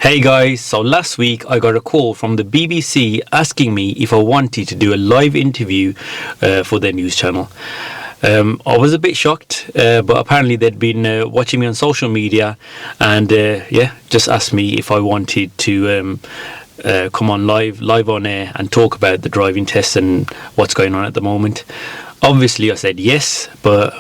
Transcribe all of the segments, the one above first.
Hey guys, so last week I got a call from the BBC asking me if I wanted to do a live interview for their news channel. I was a bit shocked, but apparently they'd been watching me on social media and just asked me if I wanted to come on live on air and talk about the driving test and what's going on at the moment. Obviously I said yes, but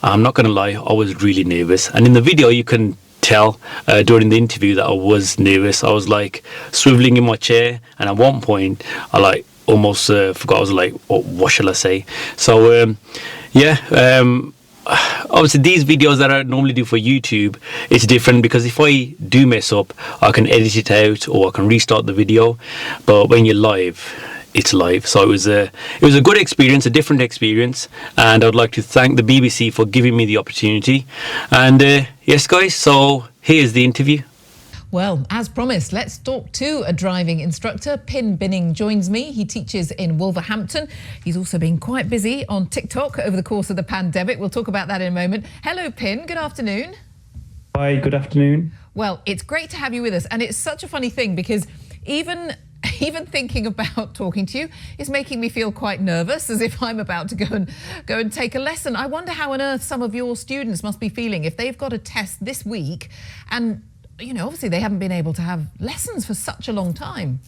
I'm not going to lie, I was really nervous. And in the video you can tell during the interview that I was nervous. I was like swiveling in my chair, and at one point I like almost forgot. I was like, what shall I say? So obviously these videos that I normally do for YouTube, it's different because if I do mess up, I can edit it out or I can restart the video. But when you're live, it's live. So it was a good experience, a different experience, and I'd like to thank the BBC for giving me the opportunity. And yes guys, so here's the interview. Well, as promised, let's talk to a driving instructor. Pin Binning joins me. He teaches in Wolverhampton. He's also been quite busy on TikTok over the course of the pandemic. We'll talk about that in a moment. Hello Pin, good afternoon. Hi, good afternoon. Well, it's great to have you with us, and it's such a funny thing because even thinking about talking to you is making me feel quite nervous, as if I'm about to go and take a lesson. I wonder how on earth some of your students must be feeling if they've got a test this week and, you know, obviously they haven't been able to have lessons for such a long time.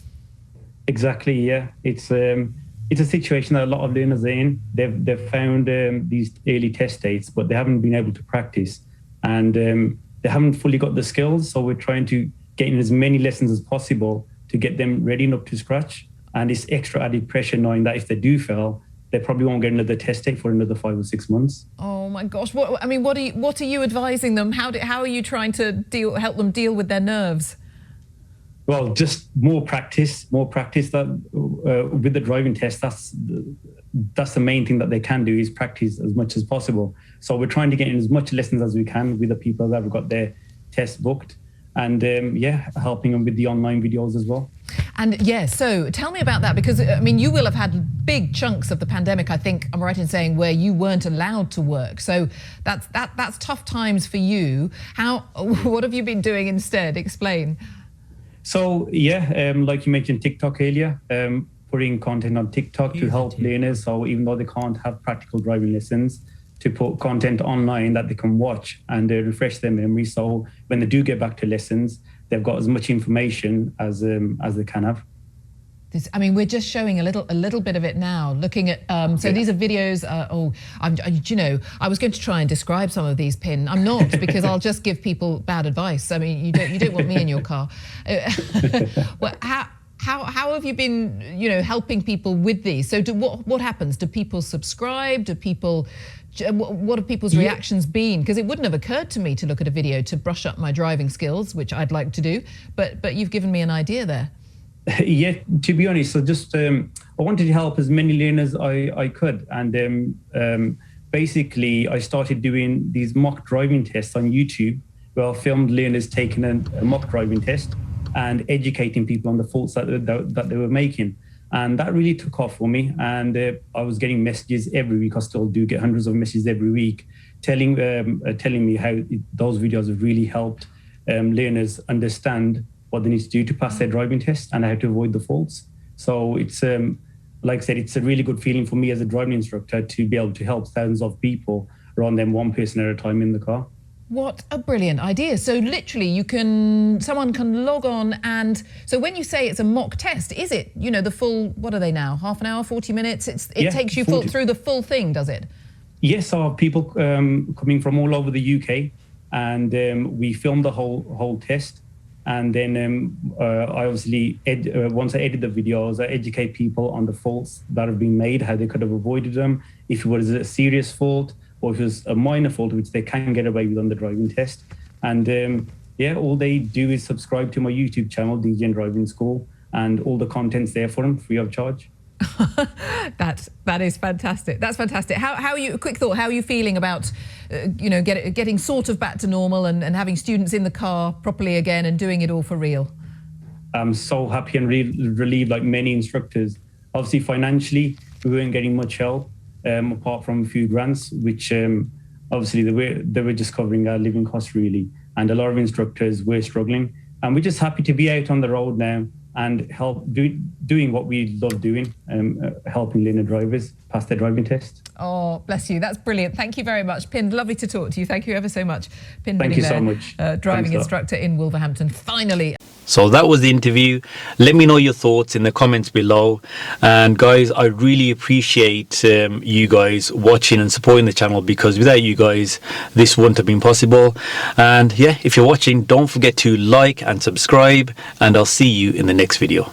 Exactly, yeah. It's a situation that a lot of learners are in. They've found these early test dates, but they haven't been able to practice, and they haven't fully got the skills. So we're trying to get in as many lessons as possible to get them ready and up to scratch. And it's extra added pressure knowing that if they do fail, they probably won't get another test date for another 5 or 6 months. Oh my gosh! What are you advising them? How are you trying to help them deal with their nerves? Well, just more practice. That with the driving test, that's the main thing that they can do, is practice as much as possible. So we're trying to get in as much lessons as we can with the people that have got their tests booked. And helping them with the online videos as well. And so tell me about that, because I mean, you will have had big chunks of the pandemic, I think I'm right in saying, where you weren't allowed to work. So that's tough times for you. What have you been doing instead? Explain. So like you mentioned TikTok earlier, putting content on TikTok to help learners. So even though they can't have practical driving lessons, to put content online that they can watch and refresh their memory. So when they do get back to lessons, they've got as much information as they can have. We're just showing a little bit of it now. Looking at these are videos. I was going to try and describe some of these, Pin. I'm not, because I'll just give people bad advice. I mean, you don't want me in your car. Well, how have you been, helping people with these? So what happens? Do people subscribe? What have people's reactions been? Because it wouldn't have occurred to me to look at a video to brush up my driving skills, which I'd like to do, but you've given me an idea there. Yeah, to be honest, so just I wanted to help as many learners as I could, and basically I started doing these mock driving tests on YouTube, where I filmed learners taking a mock driving test and educating people on the faults that they were making. And that really took off for me. And I was getting messages every week. I still do get hundreds of messages every week telling me how those videos have really helped learners understand what they need to do to pass their driving test and how to avoid the faults. So it's, like I said, it's a really good feeling for me as a driving instructor to be able to help thousands of people rather than one person at a time in the car. What a brilliant idea. So literally someone can log on, and so when you say it's a mock test, is it, the full, what are they now, half an hour, 40 minutes? It takes you through the full thing, does it? Yes, so people coming from all over the UK, and we filmed the whole test. And then I obviously, once I edit the videos, I educate people on the faults that have been made, how they could have avoided them, if it was a serious fault, or if it was a minor fault, which they can get away with on the driving test. And all they do is subscribe to my YouTube channel, DJ and Driving School, and all the content's there for them, free of charge. That is fantastic. That's fantastic. How are you? A quick thought. How are you feeling about, getting sort of back to normal and having students in the car properly again and doing it all for real? I'm so happy and relieved, like many instructors. Obviously, financially, we weren't getting much help. Apart from a few grants, which obviously they were just covering our living costs really. And a lot of instructors were struggling. And we're just happy to be out on the road now and doing what we love doing, helping learner drivers pass their driving test. Oh, bless you. That's brilliant. Thank you very much, Pind. Lovely to talk to you. Thank you ever so much. Pind, thank you so much. Driving instructor in Wolverhampton. Finally. So that was the interview. Let me know your thoughts in the comments below. And guys, I really appreciate you guys watching and supporting the channel, because without you guys, this wouldn't have been possible. And yeah, if you're watching, don't forget to like and subscribe, and I'll see you in the next video.